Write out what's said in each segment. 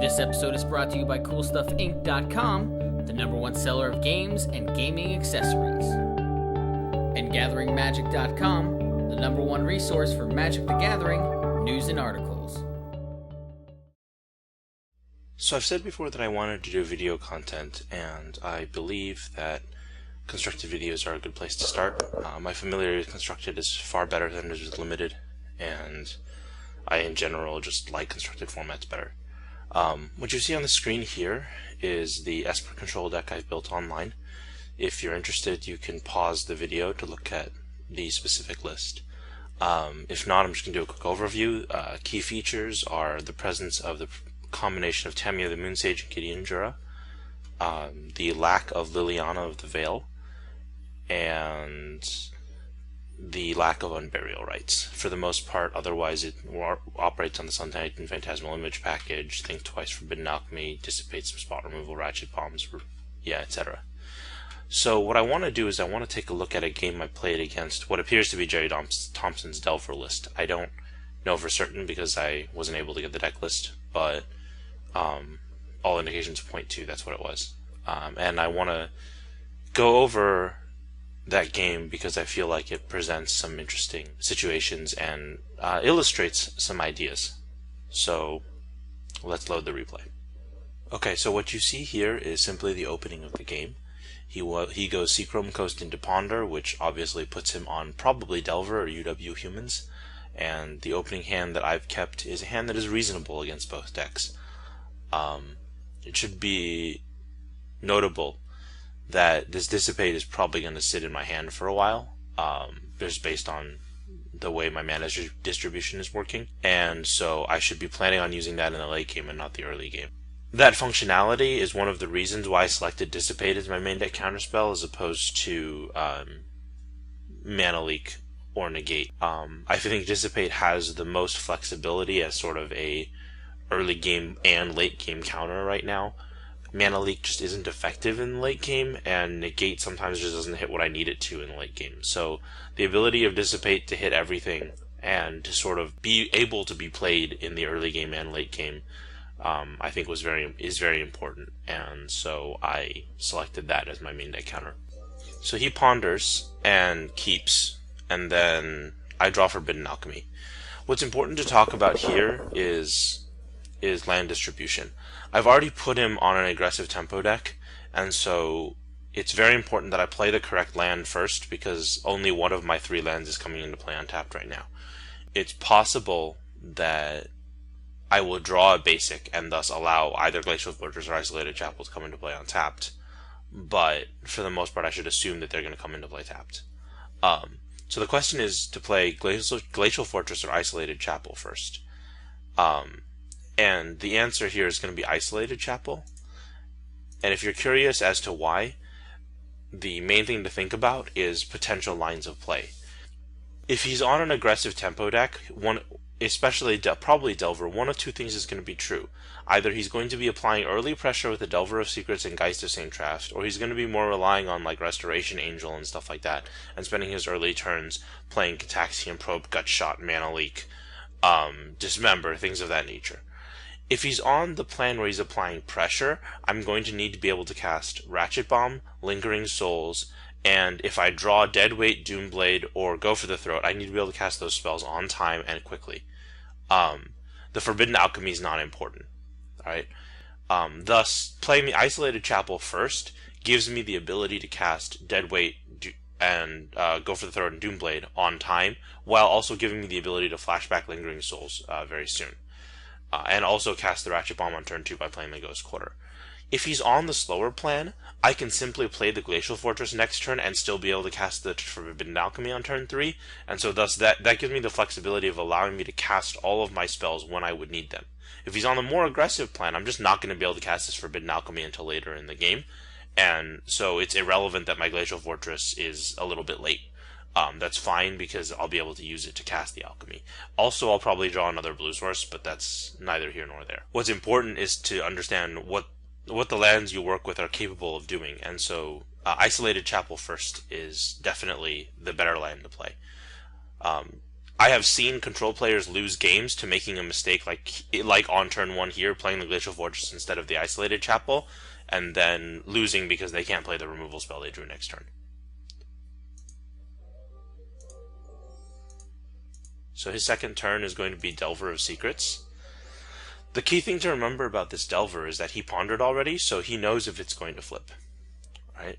This episode is brought to you by CoolStuffInc.com, the #1 seller of games and gaming accessories. And GatheringMagic.com, the #1 resource for Magic the Gathering news and articles. So I've said before that I wanted to do video content, and I believe that constructed videos are a good place to start. My familiarity with constructed is far better than it is limited, and I in general just like constructed formats better. What you see on the screen here is the Esper Control deck I've built online. If you're interested, you can pause the video to look at the specific list. If not, I'm just going to do a quick overview. Key features are the presence of the combination of Tamiyo the Moonsage and Gideon Jura, the lack of Liliana of the Veil, and the lack of Unburial Rites. For the most part, otherwise it operates on the Sun Titan Phantasmal Image package, Think Twice, Forbidden Alchemy, Dissipate, some spot removal, Ratchet Bombs, etc. So what I want to do is I want to take a look at a game I played against what appears to be Gerry Thompson's Delver list. I don't know for certain because I wasn't able to get the deck list, but all indications point to that's what it was. And I want to go over that game because I feel like it presents some interesting situations and illustrates some ideas. So let's load the replay. Okay, so what you see here is simply the opening of the game. He goes Seachrome Coast into Ponder, which obviously puts him on probably Delver or UW Humans, and the opening hand that I've kept is a hand that is reasonable against both decks. It should be notable that this Dissipate is probably going to sit in my hand for a while, just based on the way my mana distribution is working, and so I should be planning on using that in the late game and not the early game. That functionality is one of the reasons why I selected Dissipate as my main deck counterspell as opposed to Mana Leak or Negate. I think Dissipate has the most flexibility as sort of a early game and late game counter right now. Mana Leak just isn't effective in the late game, and Negate sometimes just doesn't hit what I need it to in the late game. So the ability of Dissipate to hit everything and to sort of be able to be played in the early game and late game, I think is very important, and so I selected that as my main deck counter. So he ponders and keeps, and then I draw Forbidden Alchemy. What's important to talk about here is land distribution. I've already put him on an aggressive tempo deck, and so it's very important that I play the correct land first because only one of my 3 lands is coming into play untapped right now. It's possible that I will draw a basic and thus allow either Glacial Fortress or Isolated Chapel to come into play untapped, but for the most part I should assume that they're going to come into play tapped. So the question is to play Glacial Fortress or Isolated Chapel first. And the answer here is going to be Isolated Chapel. And if you're curious as to why, the main thing to think about is potential lines of play. If he's on an aggressive tempo deck, especially probably Delver, one of two things is going to be true. Either he's going to be applying early pressure with the Delver of Secrets and Geist of St. Traft, or he's going to be more relying on like Restoration Angel and stuff like that, and spending his early turns playing Cataxian Probe, Gut Shot, Mana Leak, Dismember, things of that nature. If he's on the plan where he's applying pressure, I'm going to need to be able to cast Ratchet Bomb, Lingering Souls, and if I draw Deadweight, Doomblade, or Go for the Throat, I need to be able to cast those spells on time and quickly. The Forbidden Alchemy is not important. Alright? Thus, playing the Isolated Chapel first gives me the ability to cast Deadweight and Go for the Throat and Doomblade on time, while also giving me the ability to flashback Lingering Souls very soon. And also cast the Ratchet Bomb on turn 2 by playing the Ghost Quarter. If he's on the slower plan, I can simply play the Glacial Fortress next turn and still be able to cast the Forbidden Alchemy on turn 3, and so thus that gives me the flexibility of allowing me to cast all of my spells when I would need them. If he's on the more aggressive plan, I'm just not going to be able to cast this Forbidden Alchemy until later in the game, and so it's irrelevant that my Glacial Fortress is a little bit late. That's fine because I'll be able to use it to cast the Alchemy. Also, I'll probably draw another blue source, but that's neither here nor there. What's important is to understand what the lands you work with are capable of doing, and so Isolated Chapel first is definitely the better land to play. I have seen Control players lose games to making a mistake, like on turn 1 here, playing the Glacial Fortress instead of the Isolated Chapel, and then losing because they can't play the removal spell they drew next turn. So his second turn is going to be Delver of Secrets. The key thing to remember about this Delver is that he pondered already, so he knows if it's going to flip. Right?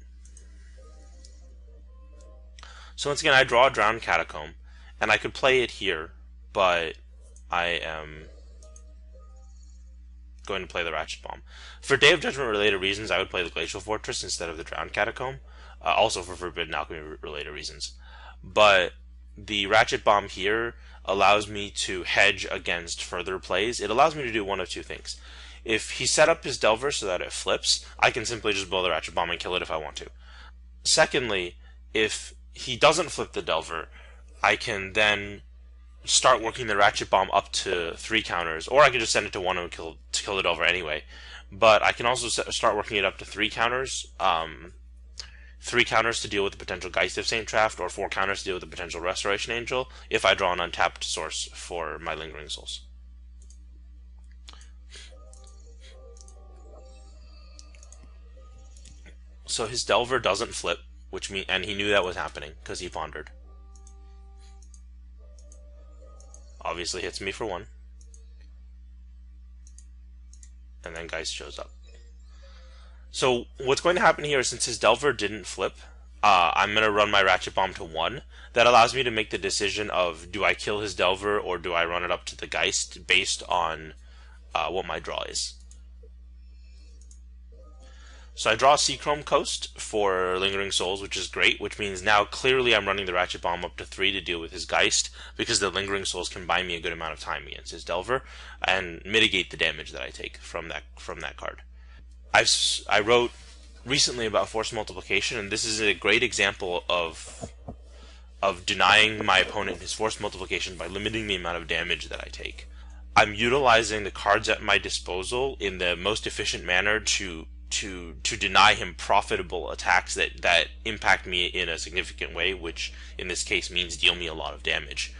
So once again, I draw a Drowned Catacomb, and I could play it here, but I am going to play the Ratchet Bomb. For Day of Judgment related reasons, I would play the Glacial Fortress instead of the Drowned Catacomb, also for Forbidden Alchemy related reasons. But the Ratchet Bomb here allows me to hedge against further plays. It allows me to do one of two things. If he set up his Delver so that it flips, I can simply just blow the Ratchet Bomb and kill it if I want to. Secondly, if he doesn't flip the Delver, I can then start working the Ratchet Bomb up to 3 counters, or I can just send it to 1 and kill the Delver anyway. But I can also start working it up to 3 counters. 3 counters to deal with the potential Geist of Saint Traft, or 4 counters to deal with the potential Restoration Angel, if I draw an untapped source for my Lingering Souls. So his Delver doesn't flip, and he knew that was happening, because he pondered. Obviously hits me for 1. And then Geist shows up. So what's going to happen here is, since his Delver didn't flip, I'm going to run my Ratchet Bomb to 1. That allows me to make the decision of, do I kill his Delver or do I run it up to the Geist based on what my draw is. So I draw Seachrome Coast for Lingering Souls, which is great, which means now clearly I'm running the Ratchet Bomb up to 3 to deal with his Geist, because the Lingering Souls can buy me a good amount of time against his Delver and mitigate the damage that I take from that card. I wrote recently about Force Multiplication, and this is a great example of denying my opponent his Force Multiplication by limiting the amount of damage that I take. I'm utilizing the cards at my disposal in the most efficient manner to deny him profitable attacks that impact me in a significant way, which in this case means deal me a lot of damage.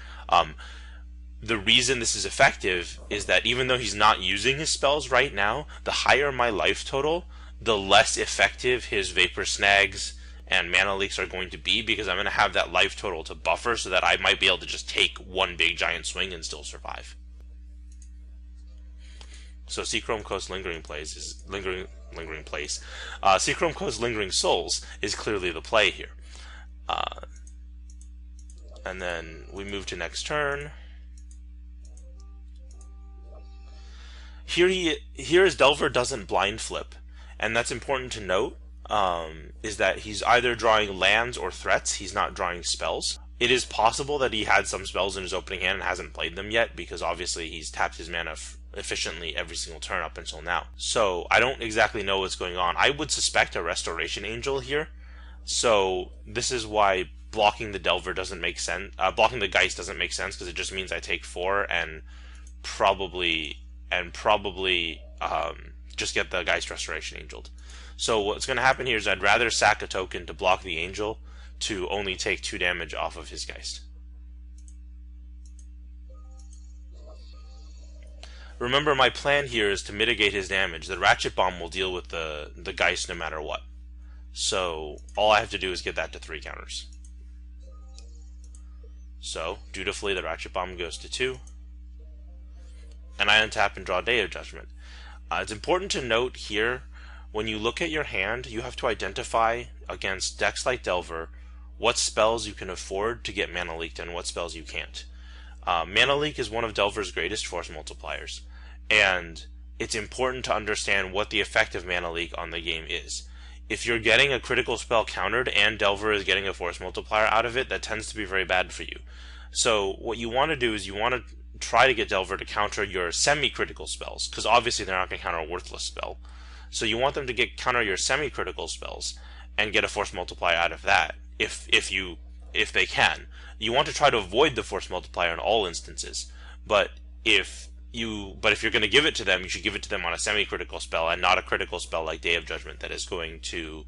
The reason this is effective is that even though he's not using his spells right now, the higher my life total, the less effective his Vapor Snags and Mana Leaks are going to be, because I'm going to have that life total to buffer so that I might be able to just take one big giant swing and still survive. So Seachrome Coast Lingering Place. Seachrome Coast Lingering Souls is clearly the play here. And then we move to next turn. Here his Delver doesn't blind flip, and that's important to note, is that he's either drawing lands or threats, he's not drawing spells. It is possible that he had some spells in his opening hand and hasn't played them yet, because obviously he's tapped his mana efficiently every single turn up until now. So I don't exactly know what's going on. I would suspect a Restoration Angel here, so this is why blocking the Delver doesn't make sense. Blocking the Geist doesn't make sense, because it just means I take 4 and probably just get the Geist Restoration Angeled. So what's going to happen here is I'd rather sack a token to block the Angel to only take 2 damage off of his Geist. Remember, my plan here is to mitigate his damage. The Ratchet Bomb will deal with the Geist no matter what. So all I have to do is get that to 3 counters. So, dutifully, the Ratchet Bomb goes to 2. And I untap and draw Day of Judgment. It's important to note here, when you look at your hand, you have to identify against decks like Delver what spells you can afford to get Mana Leaked and what spells you can't. Mana Leak is one of Delver's greatest force multipliers, and it's important to understand what the effect of Mana Leak on the game is. If you're getting a critical spell countered and Delver is getting a force multiplier out of it, that tends to be very bad for you. So what you want to do is you want to try to get Delver to counter your semi-critical spells, because obviously they're not going to counter a worthless spell. So you want them to counter your semi-critical spells and get a force multiplier out of that, if they can. You want to try to avoid the force multiplier in all instances, but if you're going to give it to them, you should give it to them on a semi-critical spell and not a critical spell like Day of Judgment that is going to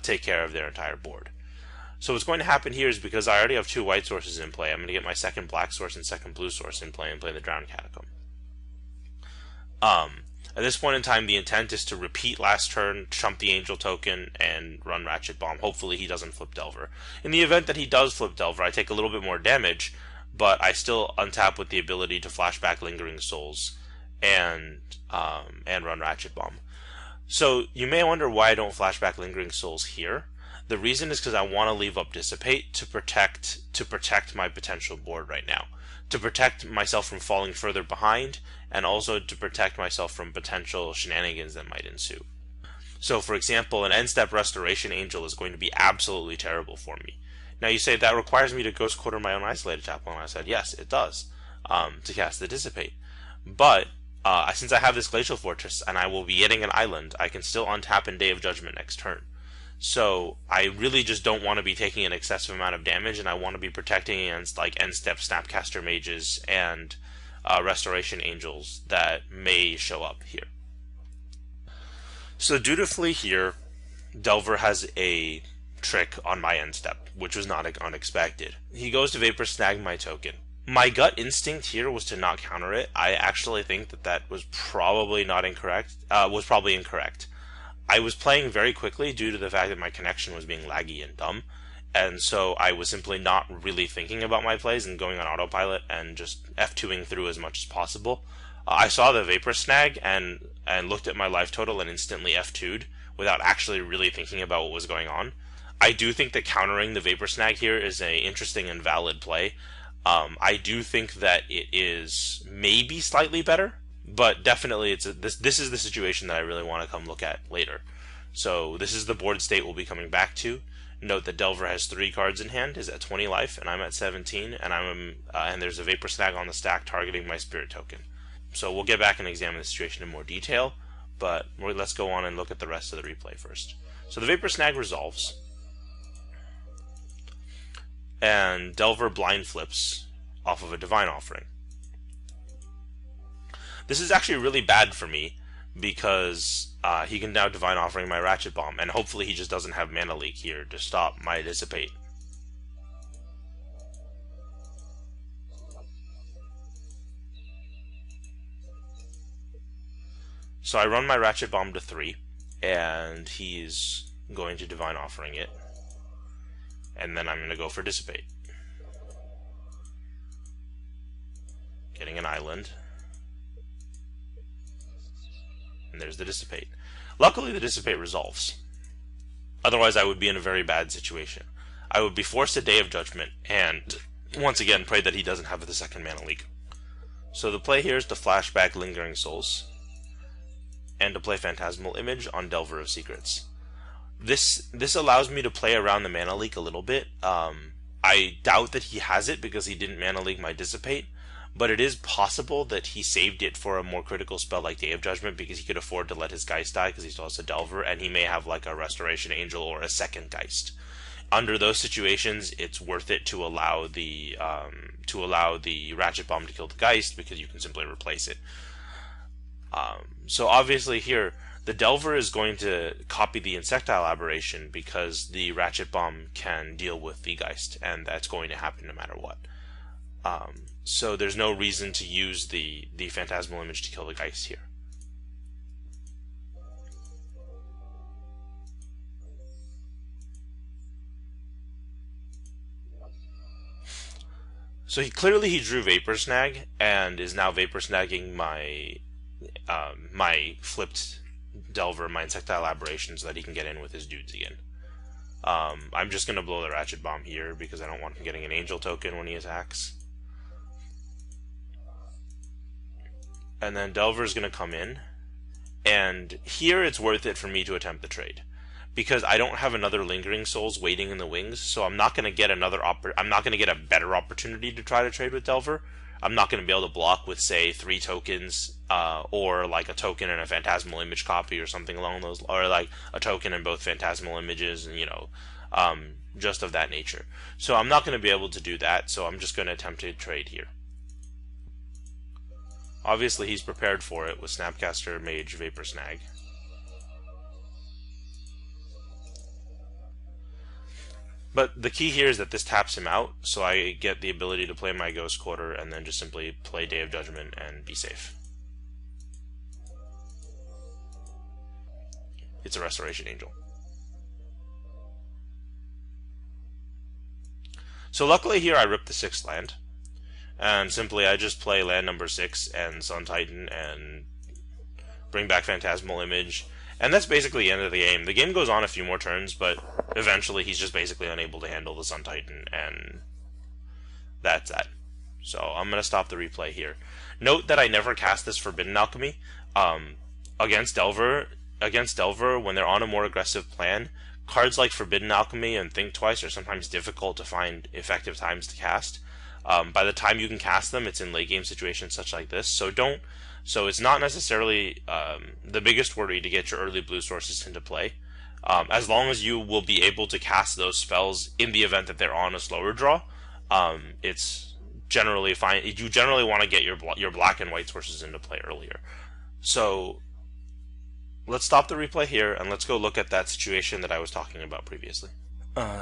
take care of their entire board. So what's going to happen here is, because I already have 2 white sources in play, I'm going to get my second black source and second blue source in play and play the Drowned Catacomb. At this point in time, the intent is to repeat last turn, chump the Angel token, and run Ratchet Bomb. Hopefully he doesn't flip Delver. In the event that he does flip Delver, I take a little bit more damage, but I still untap with the ability to flashback Lingering Souls and run Ratchet Bomb. So you may wonder why I don't flashback Lingering Souls here. The reason is because I want to leave up Dissipate to protect my potential board right now, to protect myself from falling further behind, and also to protect myself from potential shenanigans that might ensue. So, for example, an end-step Restoration Angel is going to be absolutely terrible for me. Now, you say that requires me to Ghost Quarter my own Isolated Chapel, and I said, yes, it does, to cast the Dissipate. But, since I have this Glacial Fortress, and I will be getting an island, I can still untap in Day of Judgment next turn. So, I really just don't want to be taking an excessive amount of damage, and I want to be protecting against, like, end-step Snapcaster Mages and Restoration Angels that may show up here. So dutifully here, Delver has a trick on my end step, which was not unexpected. He goes to Vapor Snag my token. My gut instinct here was to not counter it. I actually think that was probably incorrect. I was playing very quickly due to the fact that my connection was being laggy and dumb. And so I was simply not really thinking about my plays and going on autopilot and just F2ing through as much as possible. I saw the Vapor Snag and looked at my life total and instantly F2'd without actually really thinking about what was going on. I do think that countering the Vapor Snag here is an interesting and valid play. I do think that it is maybe slightly better, but definitely this is the situation that I really want to come look at later. So this is the board state we'll be coming back to. Note that Delver has 3 cards in hand, is at 20 life, and I'm at 17, and there's a Vapor Snag on the stack targeting my Spirit token. So we'll get back and examine the situation in more detail, but let's go on and look at the rest of the replay first. So the Vapor Snag resolves, and Delver blind flips off of a Divine Offering. This is actually really bad for me, because he can now Divine Offering my Ratchet Bomb, and hopefully he just doesn't have Mana Leak here to stop my Dissipate. So I run my Ratchet Bomb to 3, and he's going to Divine Offering it, and then I'm going to go for Dissipate. Getting an island. And there's the Dissipate. Luckily, the Dissipate resolves. Otherwise, I would be in a very bad situation. I would be forced to Day of Judgment, and once again, pray that he doesn't have the second Mana Leak. So the play here is to flashback Lingering Souls, and to play Phantasmal Image on Delver of Secrets. This allows me to play around the Mana Leak a little bit. I doubt that he has it because he didn't Mana Leak my Dissipate, but it is possible that he saved it for a more critical spell like Day of Judgment because he could afford to let his Geist die because he still has a Delver, and he may have like a Restoration Angel or a second Geist. Under those situations, it's worth it to allow the Ratchet Bomb to kill the Geist because you can simply replace it. So obviously here, the Delver is going to copy the Insectile Aberration because the Ratchet Bomb can deal with the Geist, and that's going to happen no matter what. So there's no reason to use the Phantasmal Image to kill the Geist here. So he drew Vapor Snag and is now Vapor Snagging my flipped Delver, my Insectile Aberration, so that he can get in with his dudes again. I'm just going to blow the Ratchet Bomb here because I don't want him getting an Angel token when he attacks. And then Delver is going to come in, and here it's worth it for me to attempt the trade because I don't have another Lingering Souls waiting in the wings, so I'm not going to get a better opportunity to try to trade with Delver. I'm not going to be able to block with, say, 3 tokens, or like a token and a Phantasmal Image copy or something along those, or like a token and both Phantasmal Images, and just of that nature. So I'm not going to be able to do that, so I'm just going to attempt to trade here. Obviously, he's prepared for it with Snapcaster, Mage, Vapor Snag. But the key here is that this taps him out, so I get the ability to play my Ghost Quarter and then just simply play Day of Judgment and be safe. It's a Restoration Angel. So luckily here I rip the 6th land, and simply I just play land number 6 and Sun Titan and bring back Phantasmal Image, and that's basically the end of the game. The game goes on a few more turns, but eventually he's just basically unable to handle the Sun Titan, and that's that. So I'm going to stop the replay here. Note that I never cast this Forbidden Alchemy. Against Delver, when they're on a more aggressive plan, cards like Forbidden Alchemy and Think Twice are sometimes difficult to find effective times to cast. By the time you can cast them, it's in late game situations such like this. So it's not necessarily the biggest worry to get your early blue sources into play. As long as you will be able to cast those spells in the event that they're on a slower draw, it's generally fine. You generally want to get your black and white sources into play earlier. So let's stop the replay here and let's go look at that situation that I was talking about previously.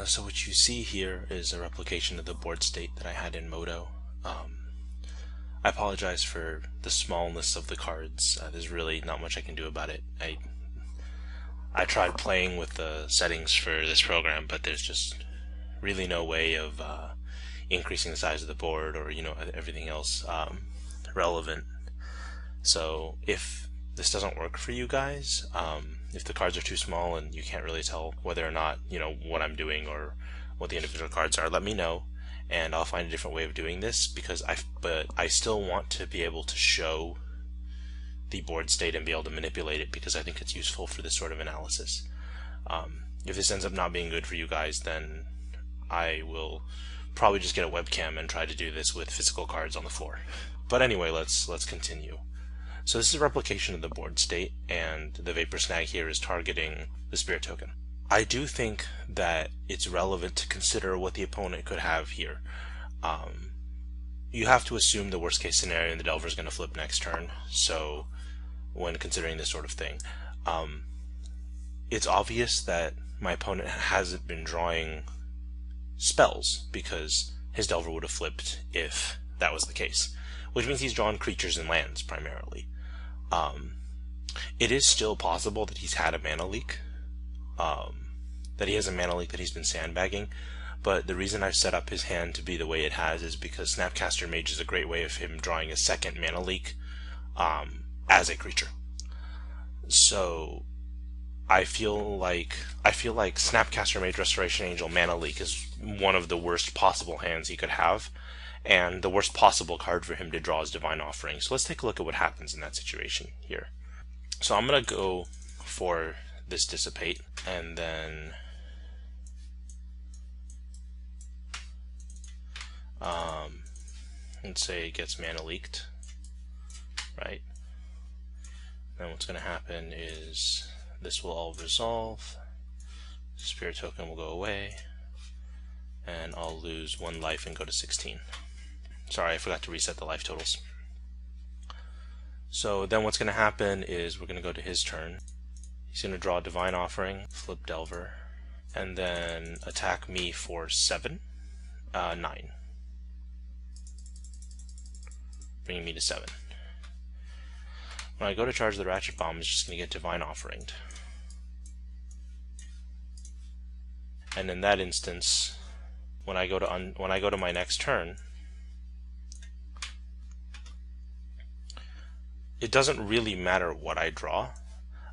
So what you see here is a replication of the board state that I had in Modo. I apologize for the smallness of the cards. There's really not much I can do about it. I tried playing with the settings for this program, but there's just really no way of increasing the size of the board or everything else relevant. So if this doesn't work for you guys, if the cards are too small and you can't really tell whether or not what I'm doing or what the individual cards are, let me know. And I'll find a different way of doing this, but I still want to be able to show the board state and be able to manipulate it, because I think it's useful for this sort of analysis. If this ends up not being good for you guys, then I will probably just get a webcam and try to do this with physical cards on the floor. But anyway, let's continue. So this is a replication of the board state, and the Vapor Snag here is targeting the Spirit Token. I do think that it's relevant to consider what the opponent could have here. You have to assume the worst case scenario and the Delver is going to flip next turn, so when considering this sort of thing. It's obvious that my opponent hasn't been drawing spells, because his Delver would have flipped if that was the case, which means he's drawn creatures and lands primarily. It is still possible that he's had a mana leak, that he has a mana leak that he's been sandbagging, but the reason I've set up his hand to be the way it has is because Snapcaster Mage is a great way of him drawing a second mana leak as a creature. So I feel like Snapcaster Mage Restoration Angel mana leak is one of the worst possible hands he could have, and the worst possible card for him to draw is Divine Offering. So let's take a look at what happens in that situation here. So I'm going to go for this Dissipate, and then let's say it gets mana leaked, right? Then what's going to happen is this will all resolve, Spirit Token will go away, and I'll lose 1 life and go to 16. Sorry, I forgot to reset the life totals. So then what's going to happen is we're going to go to his turn. He's going to draw Divine Offering, flip Delver, and then attack me for 9. Bringing me to 7. When I go to charge the Ratchet Bomb, it's just going to get Divine Offeringed. And in that instance, when I go to my next turn, it doesn't really matter what I draw.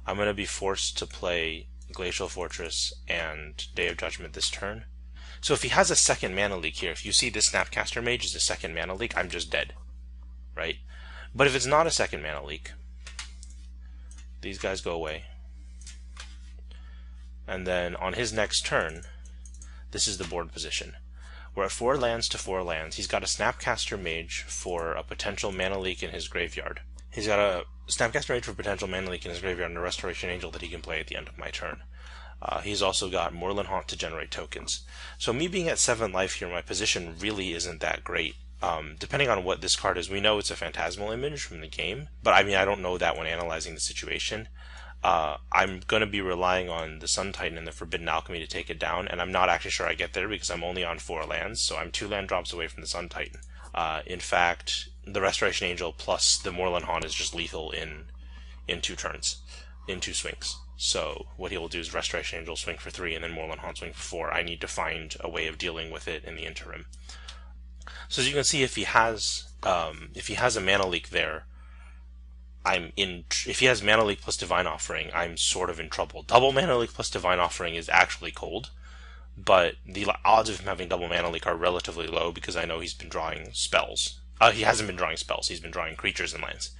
I'm going to be forced to play Glacial Fortress and Day of Judgment this turn. So if he has a second mana leak here, if you see this Snapcaster Mage is a second mana leak, I'm just dead, right? But if it's not a second mana leak, these guys go away. And then on his next turn, this is the board position. We're at 4 lands to 4 lands. He's got a Snapcaster Mage for a potential mana leak in his graveyard. He's got a Snapcaster Mage for potential mana leak in his graveyard and a Restoration Angel that he can play at the end of my turn. He's also got Moorland Haunt to generate tokens. So me being at 7 life here, my position really isn't that great. Depending on what this card is, we know it's a Phantasmal Image from the game, but I mean, I don't know that when analyzing the situation. I'm going to be relying on the Sun Titan and the Forbidden Alchemy to take it down, and I'm not actually sure I get there because I'm only on 4 lands, so I'm 2 land drops away from the Sun Titan. In fact, the Restoration Angel plus the Moorland Haunt is just lethal in 2 turns, in 2 swings. So what he will do is Restoration Angel swing for 3, and then Moorland Haunt swing for 4. I need to find a way of dealing with it in the interim. So as you can see, if he has a mana leak there, if he has Mana Leak plus Divine Offering, I'm sort of in trouble. Double Mana Leak plus Divine Offering is actually cold, but the odds of him having double Mana Leak are relatively low because I know he's been drawing spells. He hasn't been drawing spells, he's been drawing creatures and lands.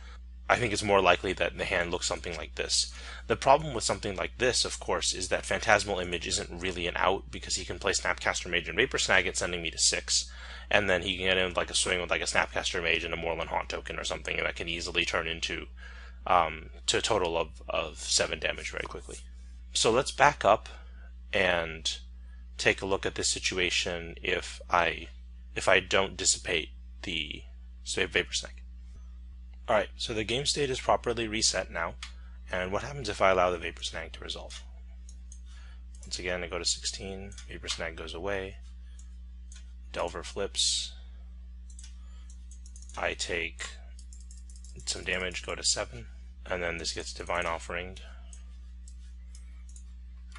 I think it's more likely that the hand looks something like this. The problem with something like this, of course, is that Phantasmal Image isn't really an out because he can play Snapcaster Mage and Vapor Snag it, sending me to 6. And then he can get in like a swing with like a Snapcaster Mage and a Moorland Haunt token or something that can easily turn into to a total of 7 damage very quickly. So let's back up and take a look at this situation if I don't dissipate the Vapor Snag. Alright, so the game state is properly reset now, and what happens if I allow the Vapor Snag to resolve? Once again, I go to 16, Vapor Snag goes away, Delver flips, I take some damage, go to 7, and then this gets Divine Offeringed,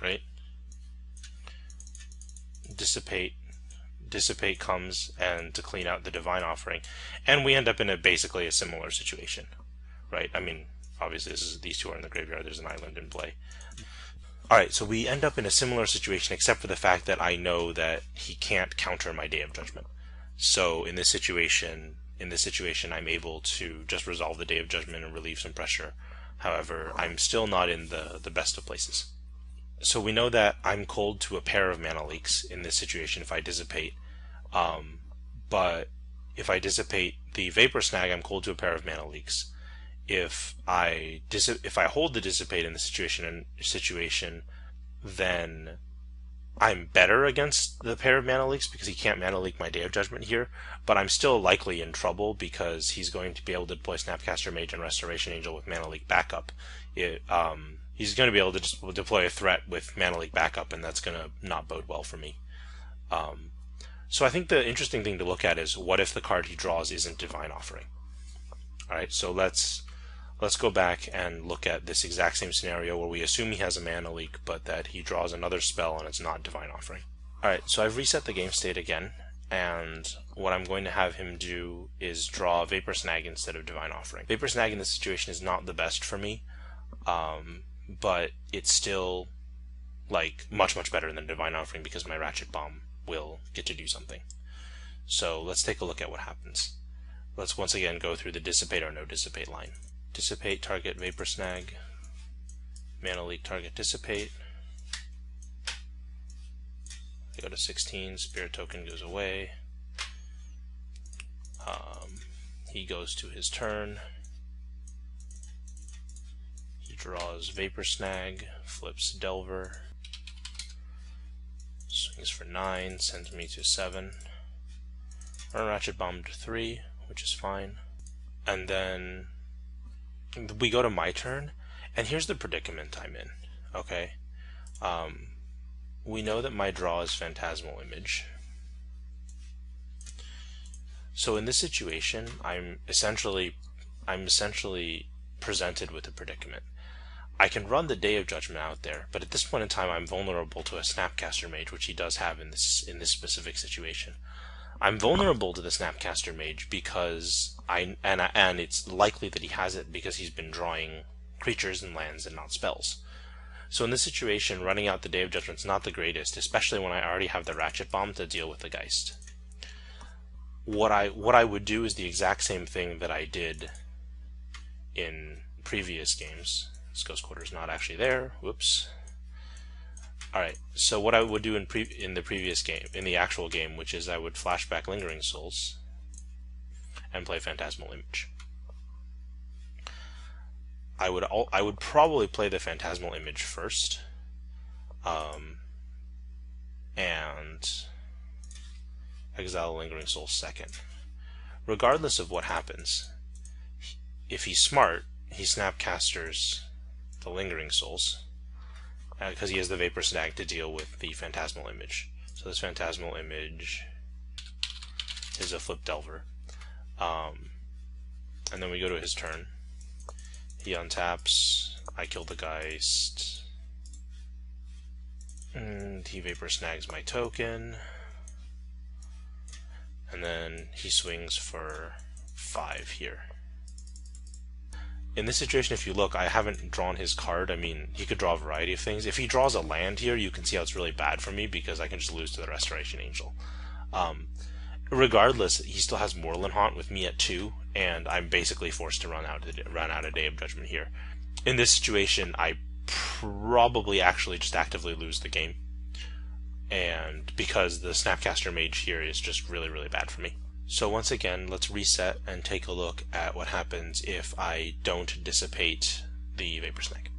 right? Dissipate comes and to clean out the Divine Offering, and we end up in basically a similar situation, right? I mean, obviously these 2 are in the graveyard, there's an island in play. Alright, so we end up in a similar situation except for the fact that I know that he can't counter my Day of Judgment. So in this situation I'm able to just resolve the Day of Judgment and relieve some pressure. However, I'm still not in the best of places. So we know that I'm cold to a pair of Mana Leaks in this situation if I dissipate. But if I dissipate the Vapor Snag, I'm cold to a pair of Mana Leaks. If I hold the Dissipate in the situation, then I'm better against the pair of Mana Leaks because he can't Mana Leak my Day of Judgment here, but I'm still likely in trouble because he's going to be able to deploy Snapcaster Mage and Restoration Angel with Mana Leak backup. He's going to be able to just deploy a threat with Mana Leak backup, and that's going to not bode well for me. So I think the interesting thing to look at is what if the card he draws isn't Divine Offering? Alright, so let's go back and look at this exact same scenario where we assume he has a Mana Leak, but that he draws another spell and it's not Divine Offering. Alright, so I've reset the game state again, and what I'm going to have him do is draw Vapor Snag instead of Divine Offering. Vapor Snag in this situation is not the best for me, but it's still like much better than Divine Offering because my Ratchet Bomb will get to do something. So let's take a look at what happens. Let's once again go through the Dissipate or no Dissipate line. Dissipate, target Vapor Snag. Mana Leak, target Dissipate. I go to 16, Spirit Token goes away. He goes to his turn. He draws Vapor Snag, flips Delver, swings for 9, sends me to 7. Run Ratchet Bomb to 3, which is fine. And then we go to my turn, and here's the predicament I'm in, okay? We know that my draw is Phantasmal Image. So in this situation, I'm essentially presented with a predicament. I can run the Day of Judgment out there, but at this point in time I'm vulnerable to a Snapcaster Mage, which he does have in this specific situation. I'm vulnerable to the Snapcaster Mage because and it's likely that he has it because he's been drawing creatures and lands and not spells. So in this situation, running out the Day of Judgment is not the greatest, especially when I already have the Ratchet Bomb to deal with the Geist. What I would do is the exact same thing that I did in previous games. This Ghost Quarter is not actually there. Whoops. Alright, so what I would do in the previous game, in the actual game, which is I would flashback Lingering Souls and play Phantasmal Image. I would probably play the Phantasmal Image first, and exile Lingering Souls second. regardless of what happens, if he's smart, he snapcasters the Lingering Souls, because he has the Vapor Snag to deal with the Phantasmal Image. So this Phantasmal Image is a Flip Delver. And then we go to his turn. He untaps, I kill the Geist, and he Vapor Snags my token, and then he swings for 5 here. In this situation, if you look, I haven't drawn his card. I mean, he could draw a variety of things. If he draws a land here, you can see how it's really bad for me because I can just lose to the Restoration Angel. Regardless, he still has Moorland Haunt with me at 2, and I'm basically forced to run out a Day of Judgment here. In this situation, I probably actually just actively lose the game, and because the Snapcaster Mage here is just really, really bad for me. So once again, let's reset and take a look at what happens if I don't dissipate the Vapor Snag.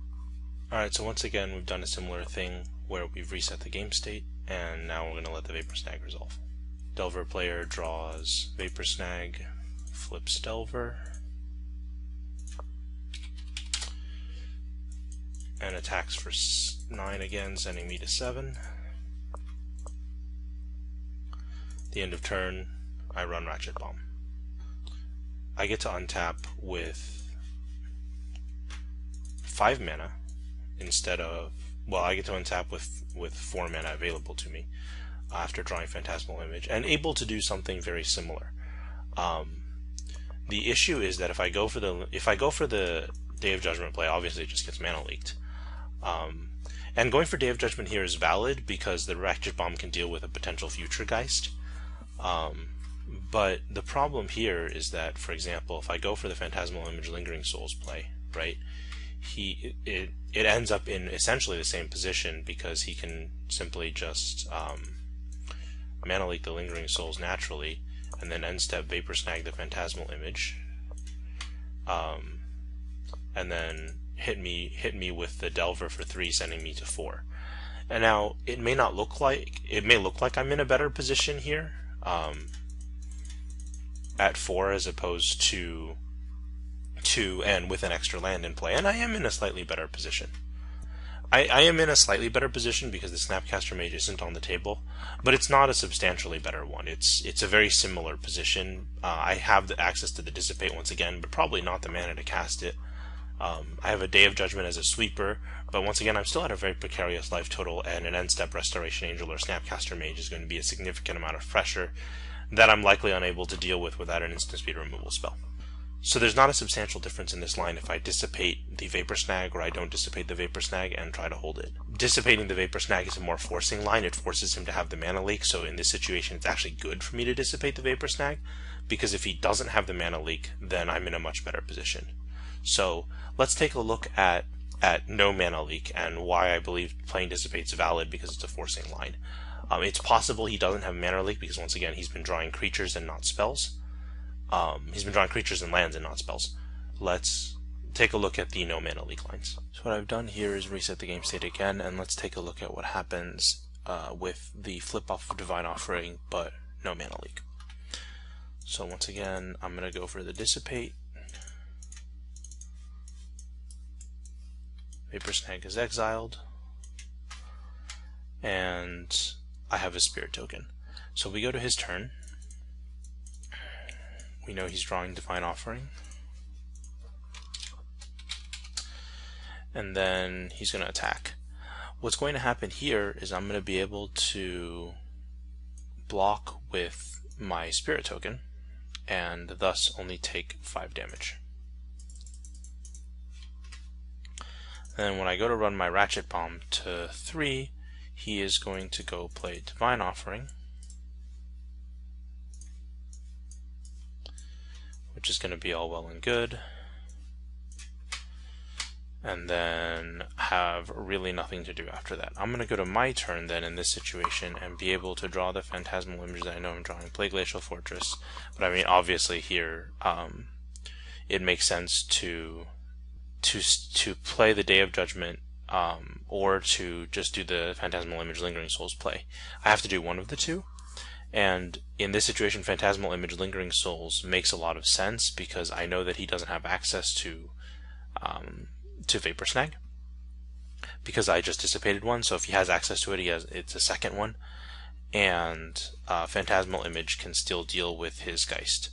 Alright, so once again, we've done a similar thing where we've reset the game state, and now we're going to let the Vapor Snag resolve. Delver player draws Vapor Snag, flips Delver, and attacks for 9 again, sending me to 7. The end of turn, I run Ratchet Bomb. I get to untap with 5 mana instead of, well, I get to untap with 4 mana available to me after drawing Phantasmal Image, and able to do something very similar. The issue is that if I go for the Day of Judgment play, obviously it just gets mana leaked. And going for Day of Judgment here is valid because the Ratchet Bomb can deal with a potential future Geist. But the problem here is that, for example, if I go for the Phantasmal Image Lingering Souls play, right, it ends up in essentially the same position because he can simply just mana leak the Lingering Souls naturally, and then end step Vapor Snag the Phantasmal Image, and then hit me with the Delver for 3, sending me to 4. And now it may look like I'm in a better position here at 4 as opposed to 2 and with an extra land in play, and I am in a slightly better position. I am in a slightly better position because the Snapcaster Mage isn't on the table, but it's not a substantially better one. It's a very similar position. I have the access to the Dissipate once again, but probably not the mana to cast it. I have a Day of Judgment as a sweeper, but once again I'm still at a very precarious life total, and an end-step Restoration Angel or Snapcaster Mage is going to be a significant amount of pressure that I'm likely unable to deal with without an instant speed removal spell. So there's not a substantial difference in this line if I dissipate the Vapor Snag or I don't dissipate the Vapor Snag and try to hold it. Dissipating the Vapor Snag is a more forcing line. It forces him to have the mana leak, so in this situation it's actually good for me to dissipate the Vapor Snag, because if he doesn't have the mana leak, then I'm in a much better position. So let's take a look at no mana leak and why I believe playing Dissipate is valid, because it's a forcing line. It's possible he doesn't have mana leak because, once again, he's been drawing creatures and not spells. He's been drawing creatures and lands and not spells. Let's take a look at the no mana leak lines. So what I've done here is reset the game state again, and let's take a look at what happens with the flip off of Divine Offering but no mana leak. So once again, I'm going to go for the Dissipate. Vapor Snag is exiled, and I have a Spirit token. So we go to his turn. We know he's drawing Divine Offering, and then he's going to attack. What's going to happen here is I'm going to be able to block with my Spirit token and thus only take 5 damage. Then when I go to run my Ratchet Bomb to 3, he is going to go play Divine Offering, which is going to be all well and good, and then have really nothing to do after that. I'm going to go to my turn then in this situation and be able to draw the Phantasmal Image that I know I'm drawing, play Glacial Fortress. But I mean, obviously here it makes sense to play the Day of Judgment or to just do the Phantasmal Image Lingering Souls play. I have to do one of the two, And in this situation, Phantasmal Image Lingering Souls makes a lot of sense because I know that he doesn't have access to Vapor Snag because I just dissipated one. So if he has access to it, it's a second one. And Phantasmal Image can still deal with his Geist.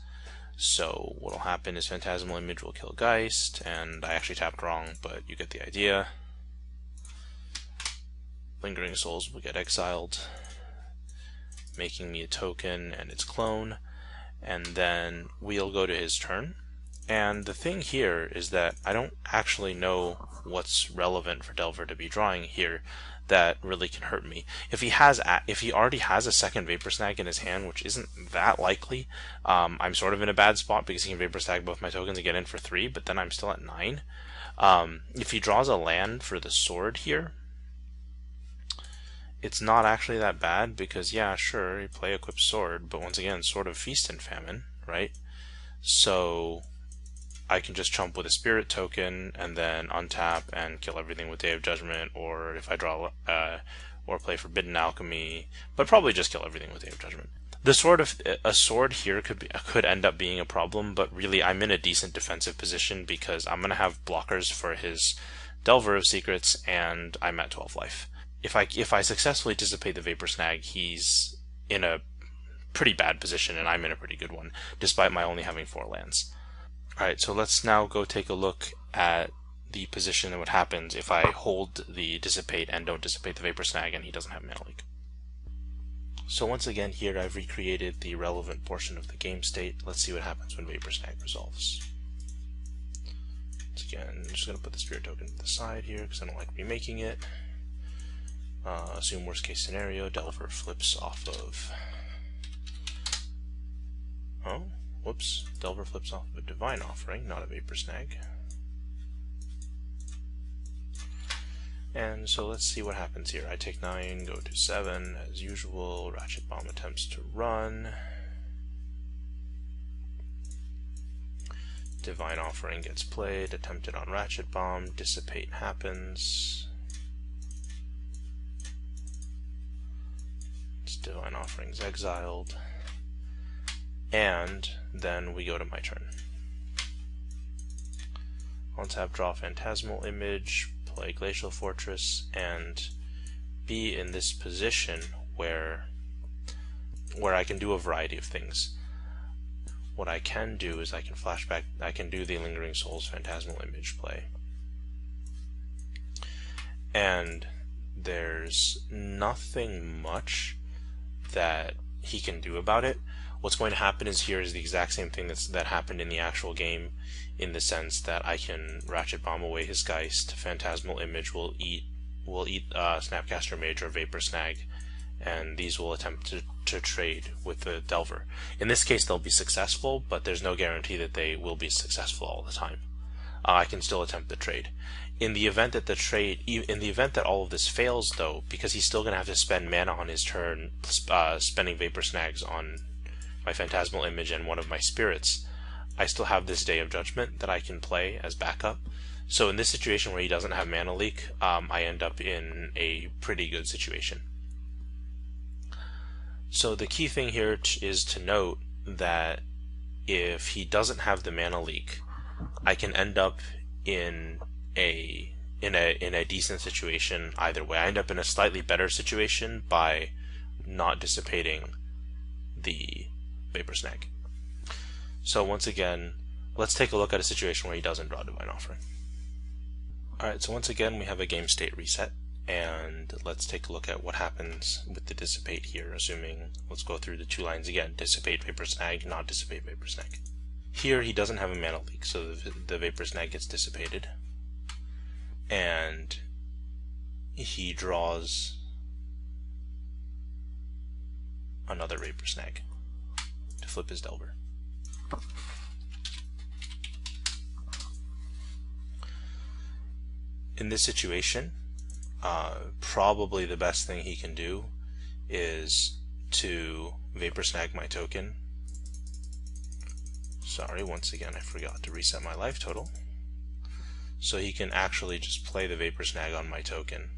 So what will happen is Phantasmal Image will kill Geist, and I actually tapped wrong, but you get the idea. Lingering Souls will get exiled, making me a token and its clone, and then we'll go to his turn. And the thing here is that I don't actually know what's relevant for Delver to be drawing here that really can hurt me. If he already has a second Vapor Snag in his hand, which isn't that likely, I'm sort of in a bad spot because he can Vapor Snag both my tokens and get in for 3, but then I'm still at 9. If he draws a land for the sword here, it's not actually that bad because, yeah, sure, you play Equip Sword, but once again, Sword of Feast and Famine, right? So I can just chump with a Spirit token and then untap and kill everything with Day of Judgment, or if I draw or play Forbidden Alchemy, but probably just kill everything with Day of Judgment. A sword here could end up being a problem, but really I'm in a decent defensive position because I'm gonna have blockers for his Delver of Secrets, and I'm at 12 life. If I successfully dissipate the Vapor Snag, he's in a pretty bad position, and I'm in a pretty good one, despite my only having 4 lands. Alright, so let's now go take a look at the position and what happens if I hold the Dissipate and don't dissipate the Vapor Snag and he doesn't have Mana Leak. So once again here I've recreated the relevant portion of the game state. Let's see what happens when Vapor Snag resolves. Once again, I'm just going to put the Spirit token to the side here because I don't like remaking it. Assume worst case scenario, Delver flips off of... Oh, whoops. Delver flips off of a Divine Offering, not a Vapor Snag. And so let's see what happens here. I take 9, go to 7 as usual. Ratchet Bomb attempts to run. Divine Offering gets played, attempted on Ratchet Bomb. Dissipate happens. Divine Offering's exiled, and then we go to my turn. On tap, draw Phantasmal Image, play Glacial Fortress, and be in this position where I can do a variety of things. What I can do is I can flashback, I can do the Lingering Souls Phantasmal Image play. And there's nothing much that he can do about it. What's going to happen is here is the exact same thing that happened in the actual game, in the sense that I can Ratchet Bomb away his Geist, Phantasmal Image will eat Snapcaster Mage or Vapor Snag, and these will attempt to trade with the Delver. In this case they'll be successful, but there's no guarantee that they will be successful all the time. I can still attempt the trade. In the event that all of this fails, though, because he's still going to have to spend mana on his turn, spending Vapor Snags on my Phantasmal Image and one of my spirits, I still have this Day of Judgment that I can play as backup. So in this situation where he doesn't have Mana Leak, I end up in a pretty good situation. So the key thing here is to note that if he doesn't have the Mana Leak, I can end up in a decent situation either way. I end up in a slightly better situation by not dissipating the Vapor Snag. So once again, let's take a look at a situation where he doesn't draw Divine Offering. Alright, so once again we have a game state reset, and let's take a look at what happens with the Dissipate here, assuming, let's go through the 2 lines again, Dissipate Vapor Snag, not Dissipate Vapor Snag. Here he doesn't have a Mana Leak, so the Vapor Snag gets dissipated, and he draws another Vapor Snag to flip his Delver. In this situation, probably the best thing he can do is to Vapor Snag my token. Sorry, once again I forgot to reset my life total. So he can actually just play the Vapor Snag on my token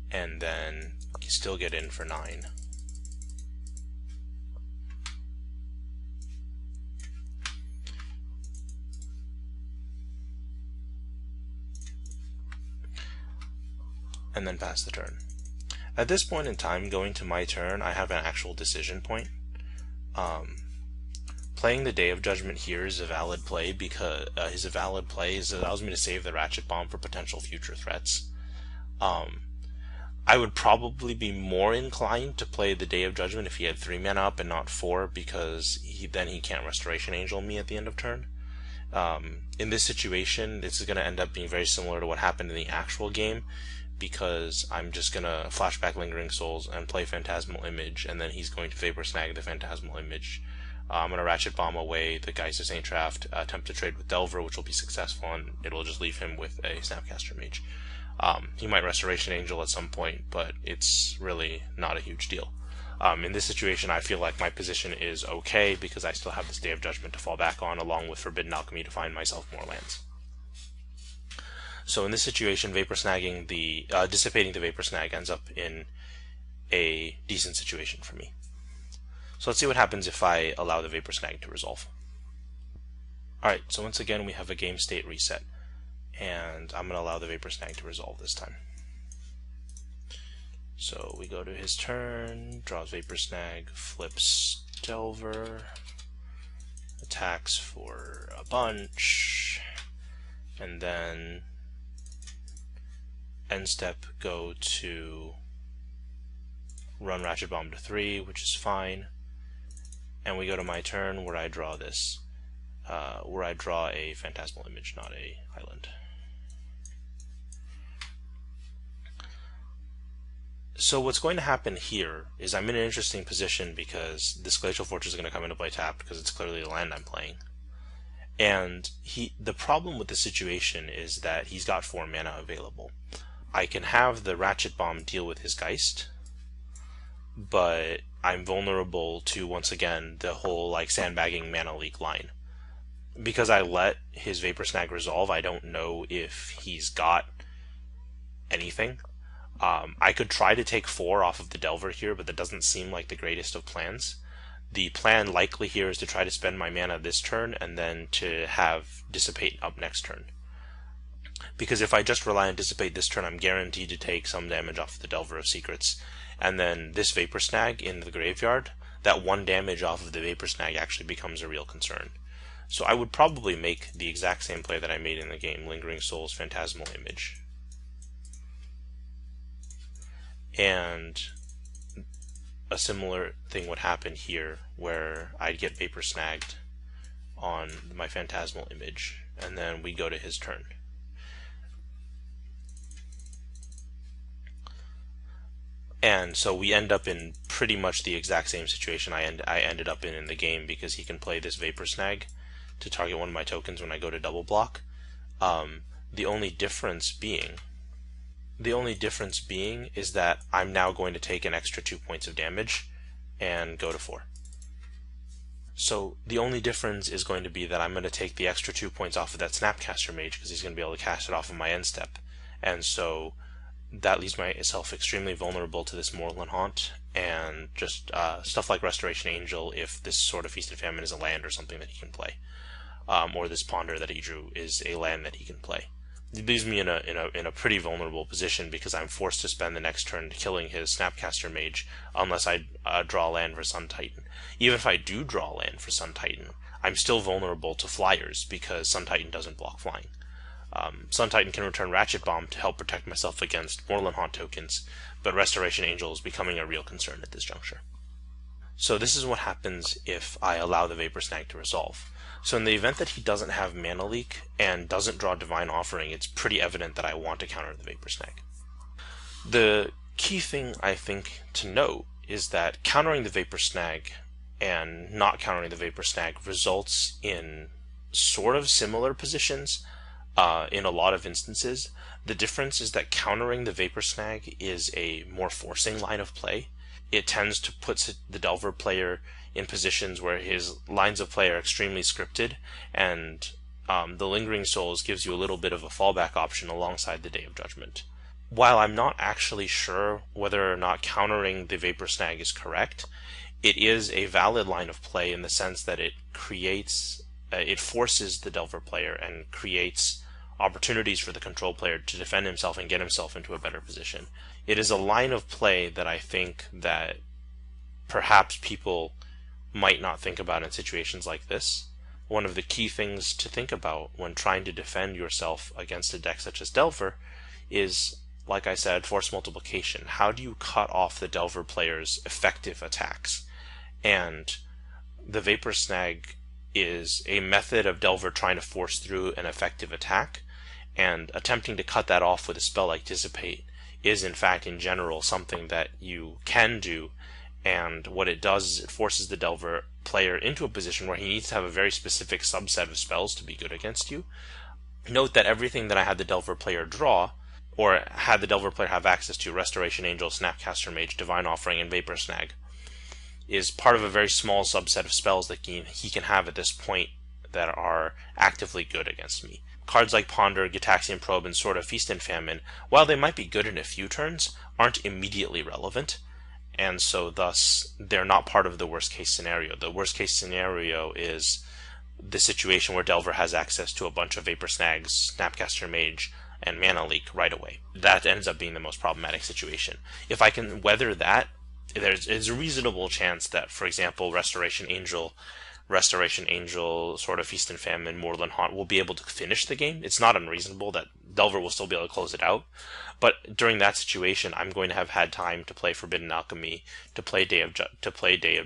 and then still get in for 9. and then pass the turn. At this point in time, going to my turn, I have an actual decision point. Playing the Day of Judgment here is a valid play because it allows me to save the Ratchet Bomb for potential future threats. I would probably be more inclined to play the Day of Judgment if he had 3 mana up and not 4, because then he can't Restoration Angel me at the end of turn. In this situation, this is going to end up being very similar to what happened in the actual game, because I'm just going to flashback Lingering Souls and play Phantasmal Image, and then he's going to Vapor Snag the Phantasmal Image. I'm going to Ratchet Bomb away the Geist of Saint Traft, attempt to trade with Delver, which will be successful, and it'll just leave him with a Snapcaster Mage. He might Restoration Angel at some point, but it's really not a huge deal. In this situation, I feel like my position is okay because I still have this Day of Judgment to fall back on, along with Forbidden Alchemy to find myself more lands. So in this situation, dissipating the Vapor Snag ends up in a decent situation for me. So let's see what happens if I allow the Vapor Snag to resolve. Alright, so once again we have a game state reset, and I'm going to allow the Vapor Snag to resolve this time. So we go to his turn, draws Vapor Snag, flips Delver, attacks for a bunch, and then end step go to run Ratchet Bomb to 3, which is fine, and we go to my turn where I draw this, where I draw a Phantasmal Image, not a Island. So what's going to happen here is I'm in an interesting position because this Glacial Fortress is going to come into play tapped because it's clearly the land I'm playing. And the problem with the situation is that he's got 4 mana available. I can have the Ratchet Bomb deal with his Geist, but I'm vulnerable to, once again, the whole sandbagging mana leak line. Because I let his Vapor Snag resolve, I don't know if he's got anything. I could try to take 4 off of the Delver here, but that doesn't seem like the greatest of plans. The plan likely here is to try to spend my mana this turn and then to have Dissipate up next turn. Because if I just rely on Dissipate this turn, I'm guaranteed to take some damage off of the Delver of Secrets. And then this Vapor Snag in the graveyard, that 1 damage off of the Vapor Snag actually becomes a real concern. So I would probably make the exact same play that I made in the game, Lingering Souls, Phantasmal Image. And a similar thing would happen here, where I'd get Vapor Snagged on my Phantasmal Image, and then we go to his turn. And so we end up in pretty much the exact same situation I ended up in the game, because he can play this Vapor Snag to target one of my tokens when I go to double block. The only difference being is that I'm now going to take an extra 2 points of damage and go to 4. So the only difference is going to be that I'm going to take the extra 2 points off of that Snapcaster Mage because he's going to be able to cast it off of my end step. And so that leaves myself extremely vulnerable to this Moorland Haunt and just stuff like Restoration Angel if this sort of Feast and Famine is a land or something that he can play. Or this Ponder that he drew is a land that he can play. It leaves me in a pretty vulnerable position because I'm forced to spend the next turn killing his Snapcaster Mage unless I draw a land for Sun Titan. Even if I do draw a land for Sun Titan, I'm still vulnerable to flyers because Sun Titan doesn't block flying. Sun Titan can return Ratchet Bomb to help protect myself against Moorland Haunt tokens, but Restoration Angel is becoming a real concern at this juncture. So this is what happens if I allow the Vapor Snag to resolve. So in the event that he doesn't have Mana Leak and doesn't draw Divine Offering, it's pretty evident that I want to counter the Vapor Snag. The key thing I think to note is that countering the Vapor Snag and not countering the Vapor Snag results in sort of similar positions in a lot of instances. The difference is that countering the Vapor Snag is a more forcing line of play. It tends to put the Delver player in positions where his lines of play are extremely scripted, and the Lingering Souls gives you a little bit of a fallback option alongside the Day of Judgment. While I'm not actually sure whether or not countering the Vapor Snag is correct, it is a valid line of play in the sense that it forces the Delver player and creates opportunities for the control player to defend himself and get himself into a better position. It is a line of play that I think that perhaps people might not think about in situations like this. One of the key things to think about when trying to defend yourself against a deck such as Delver is, like I said, force multiplication. How do you cut off the Delver player's effective attacks? And the Vapor Snag is a method of Delver trying to force through an effective attack, and attempting to cut that off with a spell like Dissipate is in fact in general something that you can do, and what it does is it forces the Delver player into a position where he needs to have a very specific subset of spells to be good against you. Note that everything that I had the Delver player draw, or had the Delver player have access to, Restoration Angel, Snapcaster Mage, Divine Offering, and Vapor Snag, is part of a very small subset of spells that he can have at this point that are actively good against me. Cards like Ponder, Gitaxian Probe, and Sword of Feast and Famine, while they might be good in a few turns, aren't immediately relevant, and so thus they're not part of the worst case scenario. The worst case scenario is the situation where Delver has access to a bunch of Vapor Snags, Snapcaster Mage, and Mana Leak right away. That ends up being the most problematic situation. If I can weather that, there's a reasonable chance that, for example, Restoration Angel, Sword of Feast and Famine, Moorland Haunt will be able to finish the game. It's not unreasonable that Delver will still be able to close it out. But during that situation, I'm going to have had time to play Forbidden Alchemy, to play Day of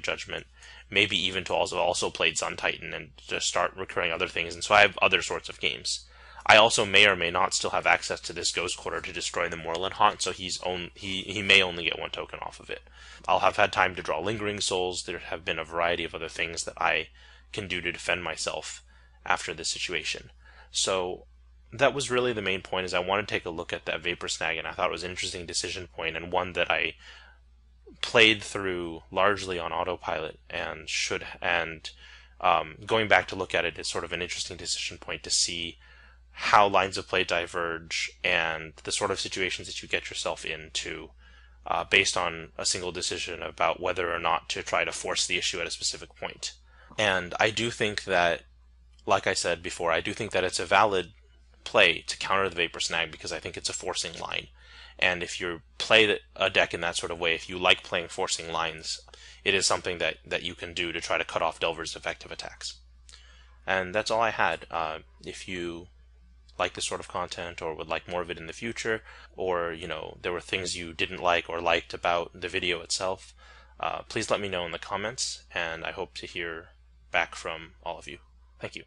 Judgment, maybe even to also play Sun Titan and to start recurring other things. And so I have other sorts of games. I also may or may not still have access to this Ghost Quarter to destroy the Moorland Haunt, so he may only get one token off of it. I'll have had time to draw Lingering Souls. There have been a variety of other things that I can do to defend myself after this situation. So that was really the main point, is I want to take a look at that Vapor Snag, and I thought it was an interesting decision point, and one that I played through largely on autopilot, and going back to look at it is sort of an interesting decision point to see how lines of play diverge and the sort of situations that you get yourself into based on a single decision about whether or not to try to force the issue at a specific point. And I do think that, like I said before, I do think that it's a valid play to counter the Vapor Snag, because I think it's a forcing line. And if you play a deck in that sort of way, if you like playing forcing lines, it is something that you can do to try to cut off Delver's effective attacks. And that's all I had. If you like this sort of content or would like more of it in the future, or there were things you didn't like or liked about the video itself, please let me know in the comments, and I hope to hear back from all of you. Thank you.